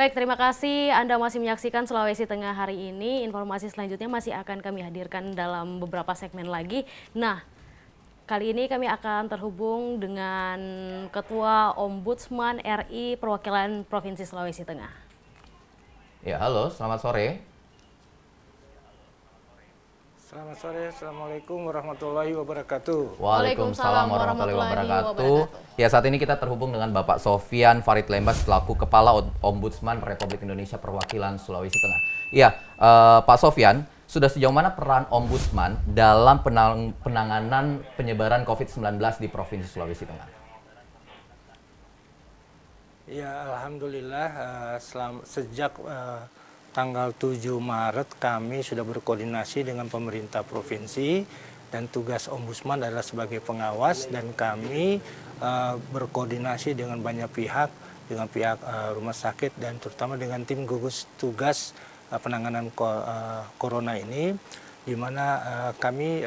Baik, terima kasih Anda masih menyaksikan Sulawesi Tengah hari ini. Informasi selanjutnya masih akan kami hadirkan dalam beberapa segmen lagi. Nah, kali ini kami akan terhubung dengan Ketua Ombudsman RI Perwakilan Provinsi Sulawesi Tengah. Ya, halo, selamat sore. Selamat sore, Assalamualaikum warahmatullahi wabarakatuh. Waalaikumsalam warahmatullahi wabarakatuh. wabarakatuh. Ya, saat ini kita terhubung dengan Bapak Sofyan Farid Lembas selaku Kepala Ombudsman Republik Indonesia Perwakilan Sulawesi Tengah. Iya, Pak Sofyan, sudah sejauh mana peran Ombudsman dalam penanganan penyebaran COVID-19 di Provinsi Sulawesi Tengah? Ya, Alhamdulillah sejak tanggal 7 Maret kami sudah berkoordinasi dengan pemerintah provinsi dan tugas Ombudsman adalah sebagai pengawas dan kami berkoordinasi dengan banyak pihak, dengan pihak rumah sakit dan terutama dengan tim gugus tugas penanganan corona ini, di mana kami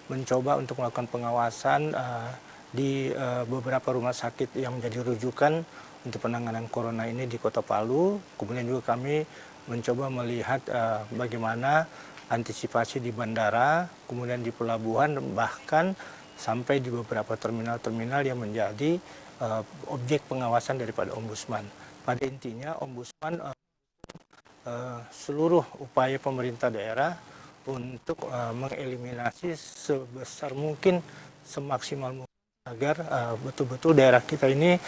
mencoba untuk melakukan pengawasan di beberapa rumah sakit yang menjadi rujukan untuk penanganan corona ini di Kota Palu. Kemudian juga kami mencoba melihat bagaimana antisipasi di bandara, kemudian di pelabuhan, bahkan sampai di beberapa terminal-terminal yang menjadi objek pengawasan daripada Ombudsman. Pada intinya Ombudsman seluruh upaya pemerintah daerah untuk mengeliminasi sebesar mungkin, semaksimal mungkin agar betul-betul daerah kita ini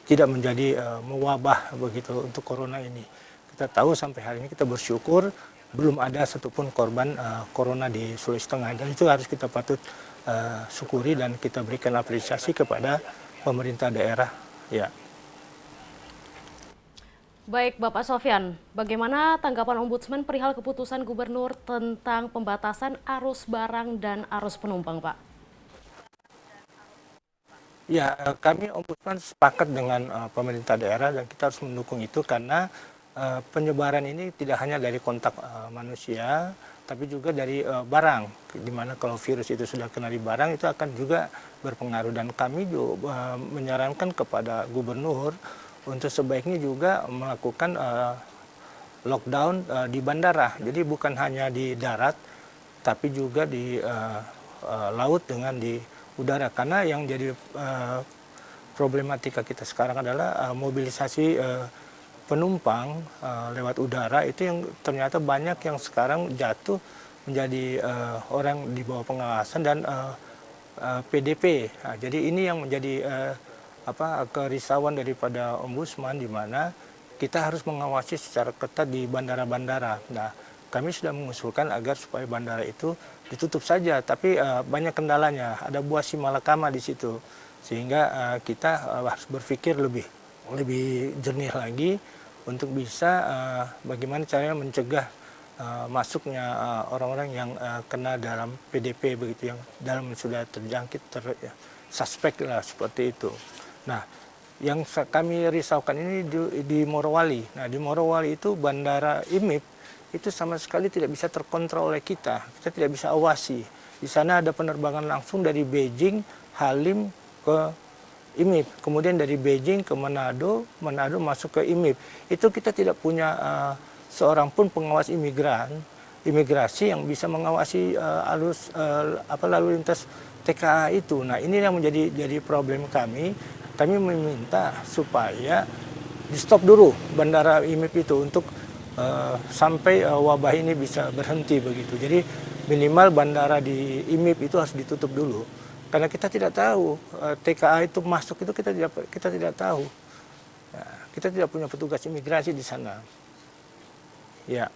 tidak menjadi mewabah begitu untuk corona ini. Kita tahu sampai hari ini kita bersyukur belum ada satupun korban corona di Sulawesi Tengah, dan itu harus kita patut syukuri dan kita berikan apresiasi kepada pemerintah daerah. Ya. Baik, Bapak Sofyan, bagaimana tanggapan Ombudsman perihal keputusan Gubernur tentang pembatasan arus barang dan arus penumpang, Pak? Ya, kami Ombudsman sepakat dengan pemerintah daerah dan kita harus mendukung itu karena penyebaran ini tidak hanya dari kontak manusia, tapi juga dari barang. Di mana kalau virus itu sudah kena di barang itu akan juga berpengaruh, dan kami juga menyarankan kepada Gubernur untuk sebaiknya juga melakukan lockdown di bandara. Jadi bukan hanya di darat, tapi juga di laut dengan di udara, karena yang jadi problematika kita sekarang adalah mobilisasi penumpang lewat udara itu yang ternyata banyak yang sekarang jatuh menjadi orang di bawah pengawasan dan PDP. Nah, jadi ini yang menjadi kerisauan daripada Ombudsman, di mana kita harus mengawasi secara ketat di bandara-bandara. Nah, kami sudah mengusulkan agar supaya bandara itu ditutup saja, tapi banyak kendalanya, ada buah si malakama di situ, sehingga kita harus berpikir lebih jernih lagi untuk bisa bagaimana caranya mencegah masuknya orang-orang yang kena dalam PDP begitu, yang dalam sudah terjangkit suspek lah seperti itu. Nah, yang kami risaukan ini di Morowali. Nah, di Morowali itu bandara IMIP itu sama sekali tidak bisa terkontrol oleh kita tidak bisa awasi. Di sana ada penerbangan langsung dari Beijing, Halim ke IMIP, kemudian dari Beijing ke Manado, Manado masuk ke IMIP. Itu kita tidak punya seorang pun pengawas imigrasi yang bisa mengawasi lalu lintas TKA itu. Nah, ini yang jadi problem kami. Kami meminta supaya di stop dulu bandara IMIP itu untuk sampai wabah ini bisa berhenti begitu. Jadi minimal bandara di IMIP itu harus ditutup dulu, karena kita tidak tahu TKA itu masuk itu kita tidak tahu. Nah, kita tidak punya petugas imigrasi di sana. Ya.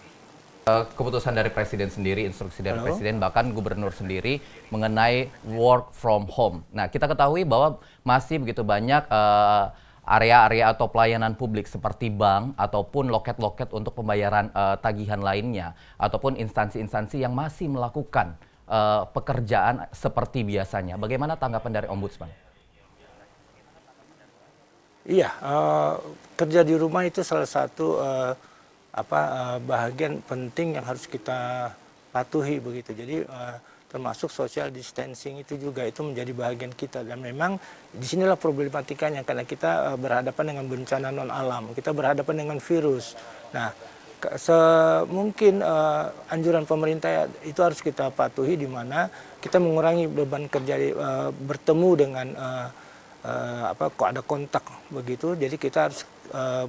Keputusan dari Presiden sendiri, instruksi dari Presiden, bahkan Gubernur sendiri mengenai work from home. Nah, kita ketahui bahwa masih begitu banyak area-area atau pelayanan publik seperti bank ataupun loket-loket untuk pembayaran tagihan lainnya, ataupun instansi-instansi yang masih melakukan pekerjaan seperti biasanya. Bagaimana tanggapan dari Ombudsman? Iya, kerja di rumah itu salah satu bahagian penting yang harus kita patuhi begitu. Jadi termasuk social distancing itu juga itu menjadi bagian kita. Dan memang disinilah problematikanya karena kita berhadapan dengan bencana non alam, kita berhadapan dengan virus. Nah, semungkin anjuran pemerintah itu harus kita patuhi, di mana kita mengurangi beban kerja bertemu dengan kok ada kontak begitu, jadi kita harus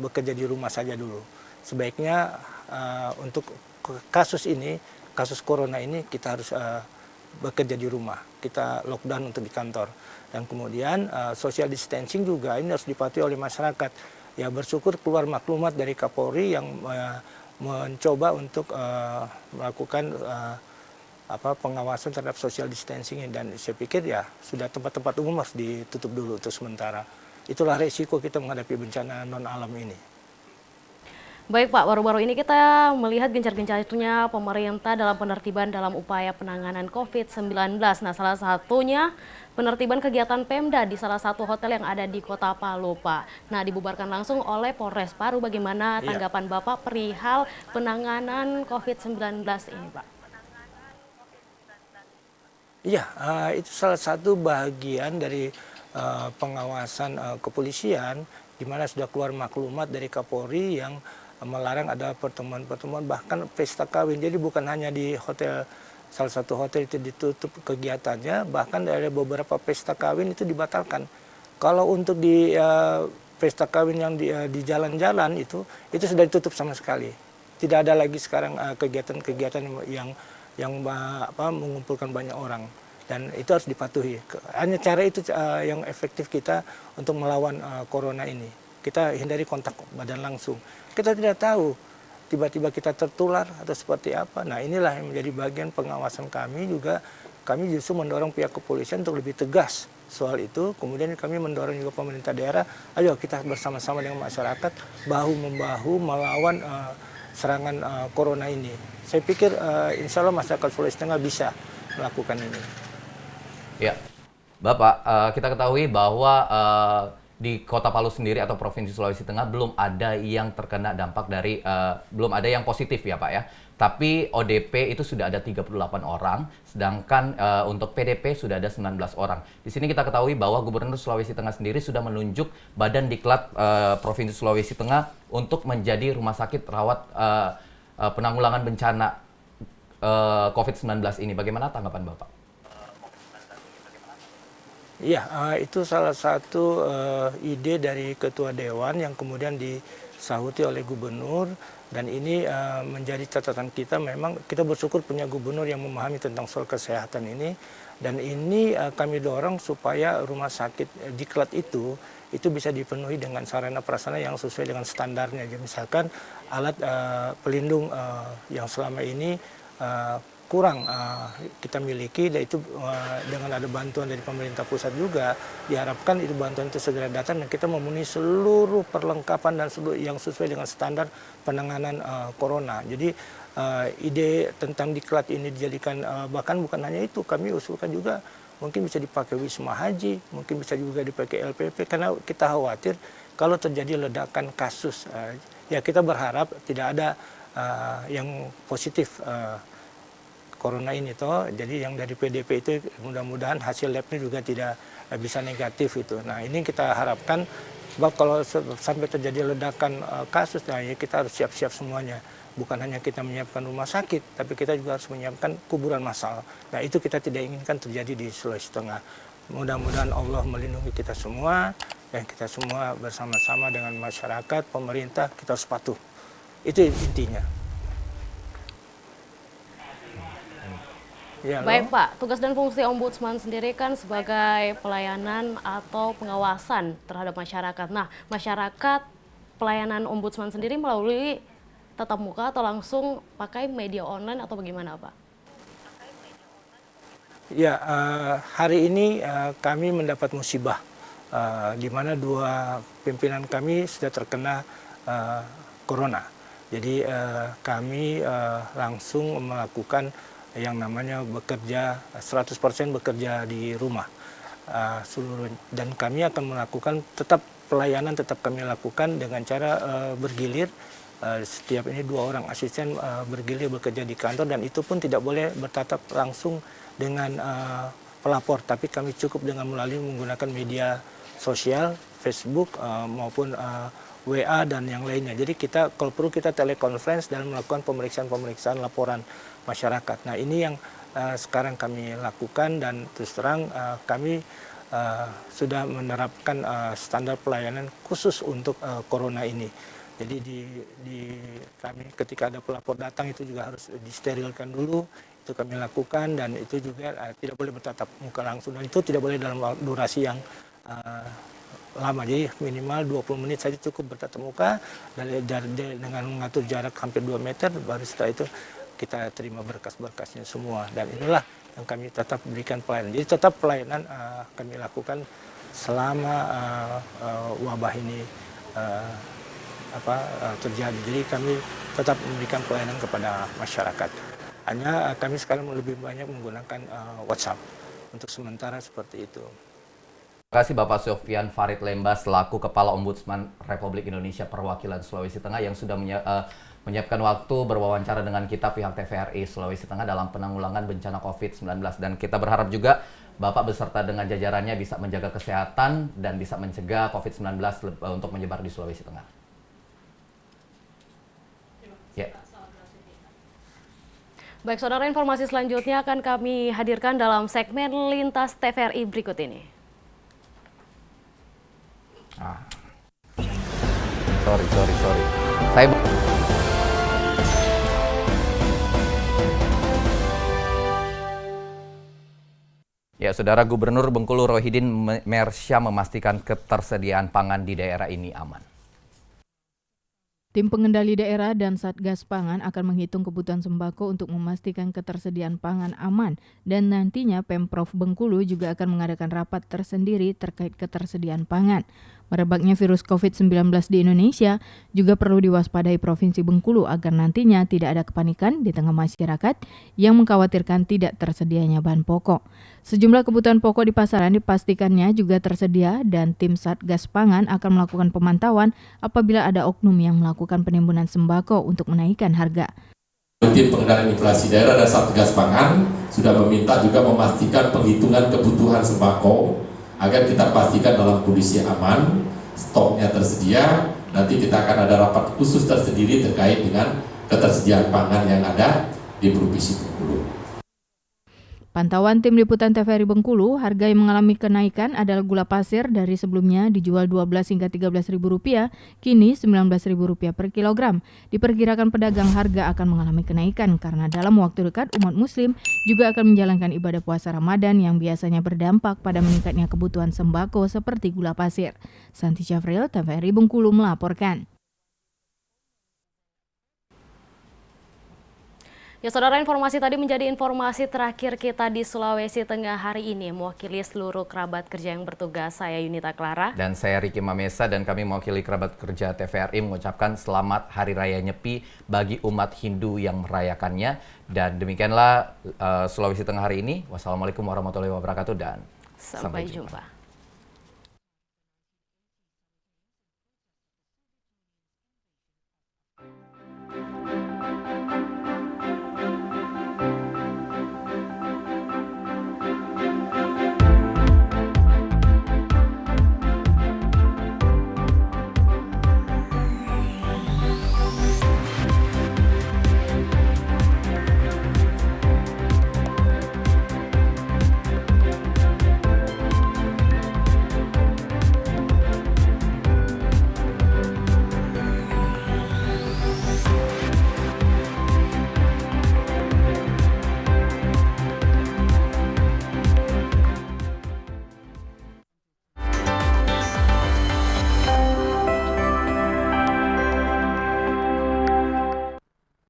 bekerja di rumah saja dulu. Sebaiknya untuk kasus ini, kasus corona ini, kita harus bekerja di rumah, kita lockdown untuk di kantor. Dan kemudian social distancing juga ini harus dipatuhi oleh masyarakat. Ya, bersyukur keluar maklumat dari Kapolri yang mencoba untuk melakukan pengawasan terhadap social distancing ini. Dan saya pikir ya sudah tempat-tempat umum harus ditutup dulu untuk sementara. Itulah resiko kita menghadapi bencana non alam ini. Baik Pak, baru-baru ini kita melihat gencar-gencarnya pemerintah dalam penertiban dalam upaya penanganan COVID-19. Nah, salah satunya penertiban kegiatan Pemda di salah satu hotel yang ada di Kota Palu, Pak. Nah, dibubarkan langsung oleh Polres Palu. Bagaimana tanggapan Bapak perihal penanganan COVID-19 ini, Pak? Iya, itu salah satu bagian dari pengawasan kepolisian, di mana sudah keluar maklumat dari Kapolri yang melarang ada pertemuan-pertemuan, bahkan pesta kawin. Jadi bukan hanya di hotel, salah satu hotel itu ditutup kegiatannya, bahkan ada beberapa pesta kawin itu dibatalkan. Kalau untuk di pesta kawin yang di jalan-jalan itu sudah ditutup sama sekali. Tidak ada lagi sekarang kegiatan-kegiatan yang mengumpulkan banyak orang. Dan itu harus dipatuhi. Hanya cara itu yang efektif kita untuk melawan corona ini. Kita hindari kontak badan langsung. Kita tidak tahu tiba-tiba kita tertular atau seperti apa. Nah, inilah yang menjadi bagian pengawasan kami juga. Kami justru mendorong pihak kepolisian untuk lebih tegas soal itu. Kemudian kami mendorong juga pemerintah daerah, ayo kita bersama-sama dengan masyarakat bahu-membahu melawan serangan corona ini. Saya pikir insya Allah masyarakat Sulawesi Tengah bisa melakukan ini. Ya, Bapak, kita ketahui bahwa di Kota Palu sendiri atau Provinsi Sulawesi Tengah belum ada yang terkena dampak dari, belum ada yang positif ya Pak ya. Tapi ODP itu sudah ada 38 orang, sedangkan untuk PDP sudah ada 19 orang. Di sini kita ketahui bahwa Gubernur Sulawesi Tengah sendiri sudah menunjuk Badan Diklat Provinsi Sulawesi Tengah untuk menjadi rumah sakit rawat penanggulangan bencana COVID-19 ini. Bagaimana tanggapan Bapak? Iya, itu salah satu ide dari Ketua Dewan yang kemudian disahuti oleh Gubernur, dan ini menjadi catatan kita. Memang kita bersyukur punya Gubernur yang memahami tentang soal kesehatan ini, dan ini kami dorong supaya rumah sakit diklat itu bisa dipenuhi dengan sarana prasarana yang sesuai dengan standarnya. Jadi misalkan alat pelindung yang selama ini kurang kita miliki, dan itu dengan ada bantuan dari pemerintah pusat juga diharapkan itu bantuan itu segera datang dan kita memenuhi seluruh perlengkapan dan yang sesuai dengan standar penanganan corona. Jadi ide tentang diklat ini dijadikan, bahkan bukan hanya itu, kami usulkan juga mungkin bisa dipakai Wisma Haji, mungkin bisa juga dipakai LPP, karena kita khawatir kalau terjadi ledakan kasus, ya kita berharap tidak ada yang positif corona ini toh. Jadi yang dari PDP itu mudah-mudahan hasil labnya juga tidak bisa negatif itu. Nah, ini kita harapkan, sebab kalau sampai terjadi ledakan kasus, nah ya kita harus siap-siap semuanya. Bukan hanya kita menyiapkan rumah sakit, tapi kita juga harus menyiapkan kuburan massal. Nah, itu kita tidak inginkan terjadi di Sulawesi Tengah. Mudah-mudahan Allah melindungi kita semua, dan kita semua bersama-sama dengan masyarakat, pemerintah, kita harus patuh. Itu intinya. Ya, baik Pak, tugas dan fungsi Ombudsman sendiri kan sebagai pelayanan atau pengawasan terhadap masyarakat. Nah, masyarakat pelayanan Ombudsman sendiri melalui tatap muka atau langsung pakai media online atau bagaimana Pak? Ya, hari ini kami mendapat musibah di mana dua pimpinan kami sudah terkena corona. Jadi kami langsung melakukan yang namanya bekerja 100% bekerja di rumah seluruh, dan kami akan melakukan tetap pelayanan tetap kami lakukan dengan cara bergilir. setiap ini 2 orang asisten bergilir bekerja di kantor, dan itu pun tidak boleh bertatap langsung dengan pelapor, tapi kami cukup dengan melalui menggunakan media sosial, Facebook maupun WA dan yang lainnya. Jadi kita kalau perlu kita telekonferensi dan melakukan pemeriksaan laporan masyarakat. Nah, ini yang sekarang kami lakukan, dan terus terang kami sudah menerapkan standar pelayanan khusus untuk corona ini. Jadi kami ketika ada pelapor datang itu juga harus disterilkan dulu, itu kami lakukan, dan itu juga tidak boleh bertatap muka langsung, dan itu tidak boleh dalam durasi yang lama. Jadi minimal 20 menit saja cukup bertatap muka, dengan mengatur jarak hampir 2 meter, baru setelah itu kita terima berkas-berkasnya semua, dan inilah yang kami tetap berikan pelayanan. Jadi tetap pelayanan kami lakukan selama wabah ini terjadi. Jadi kami tetap memberikan pelayanan kepada masyarakat. Hanya kami sekarang lebih banyak menggunakan WhatsApp untuk sementara seperti itu. Terima kasih Bapak Sofyan Farid Lemba selaku Kepala Ombudsman Republik Indonesia Perwakilan Sulawesi Tengah yang sudah menyiapkan waktu berwawancara dengan kita pihak TVRI Sulawesi Tengah dalam penanggulangan bencana COVID-19. Dan kita berharap juga Bapak beserta dengan jajarannya bisa menjaga kesehatan dan bisa mencegah COVID-19 untuk menyebar di Sulawesi Tengah. Ya. Baik, saudara, informasi selanjutnya akan kami hadirkan dalam segmen Lintas TVRI berikut ini. Sorry. Ya, Saudara, Gubernur Bengkulu Rohidin Mersya memastikan ketersediaan pangan di daerah ini aman. Tim pengendali daerah dan Satgas Pangan akan menghitung kebutuhan sembako untuk memastikan ketersediaan pangan aman, dan nantinya Pemprov Bengkulu juga akan mengadakan rapat tersendiri terkait ketersediaan pangan. Merebaknya virus COVID-19 di Indonesia juga perlu diwaspadai Provinsi Bengkulu agar nantinya tidak ada kepanikan di tengah masyarakat yang mengkhawatirkan tidak tersedianya bahan pokok. Sejumlah kebutuhan pokok di pasaran dipastikannya juga tersedia, dan tim Satgas Pangan akan melakukan pemantauan apabila ada oknum yang melakukan penimbunan sembako untuk menaikkan harga. Tim pengendalian inflasi daerah dan Satgas Pangan sudah meminta juga memastikan penghitungan kebutuhan sembako agar kita pastikan dalam kondisi aman, stoknya tersedia. Nanti kita akan ada rapat khusus tersendiri terkait dengan ketersediaan pangan yang ada di Provinsi Bengkulu. Pantauan tim liputan TVRI Bengkulu, harga yang mengalami kenaikan adalah gula pasir dari sebelumnya dijual Rp12 hingga Rp13.000, kini Rp19.000 per kilogram. Diperkirakan pedagang harga akan mengalami kenaikan karena dalam waktu dekat umat muslim juga akan menjalankan ibadah puasa Ramadan yang biasanya berdampak pada meningkatnya kebutuhan sembako seperti gula pasir. Santi Syafril, TVRI Bengkulu melaporkan. Ya, saudara, informasi tadi menjadi informasi terakhir kita di Sulawesi Tengah hari ini. Mewakili seluruh kerabat kerja yang bertugas, saya Yunita Clara. Dan saya Riki Mamesa, dan kami mewakili kerabat kerja TVRI mengucapkan selamat Hari Raya Nyepi bagi umat Hindu yang merayakannya. Dan demikianlah Sulawesi Tengah hari ini. Wassalamualaikum warahmatullahi wabarakatuh dan sampai jumpa.